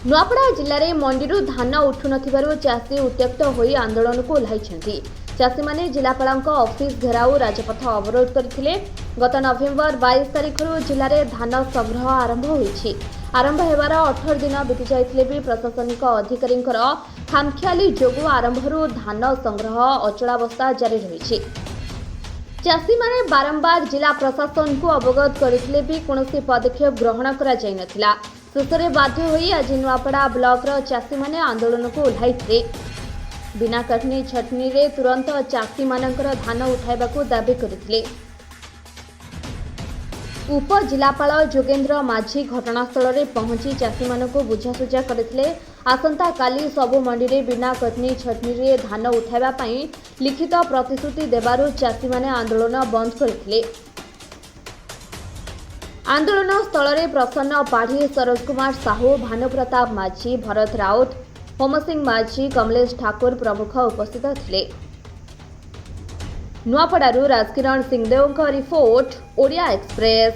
नुआपड़ा जिले में मंडी धान उठु नथिबारु चाषी उत्त्यक्त होई आंदोलन को ओह्लाइछन्ति। चाषी माने जिलापाल ऑफिस घेराव राजपथ अवरोध करथिले। गत नवेम्बर 22 तारिख जिले में धान संग्रह आरंभ होईछि। आरंभ हेबार 18 दिन बीती जाइथिले भी प्रशासनिक अधिकारींकर खामखियाली जोगु आरंभरू धान संग्रह अचलावस्था जारी रहिछि। चाषी माने बारंबार जिला प्रशासन को अवगत करथिले भी कोनोसी पदक्षेप ग्रहण करा जाय नथिला। शेषे बाध्य होई आज नुआपड़ा ब्लॉकर चाषी माने आंदोलन को ओह्लाइथिले। बिना कटनी छटनी रे तुरंत चाषी मानकर धान उठाइबाकू दाबी करथिले। उपजिलापाल जोगेन्द्र माझी घटनास्थल रे पहुंची चाषी मानकू बुझासुझा करथिले। आसंता काली सबु मंडी रे बिना कटनी छटनी रे धान उठाइबा पई लिखित प्रतिश्रुति देबारु चाषी माने आंदोलन बंद करथिले। आंदोलन स्थल रे प्रसन्न पाढ़ी, सरोज कुमार साहू, भानुप्रताप माझी, भरत राउत, होम सिंह माझी, कमलेश ठाकुर प्रमुख उपस्थित थिले। नुआपड़ारू राजकिरण सिंहदेव रिपोर्ट, ओडिया एक्सप्रेस।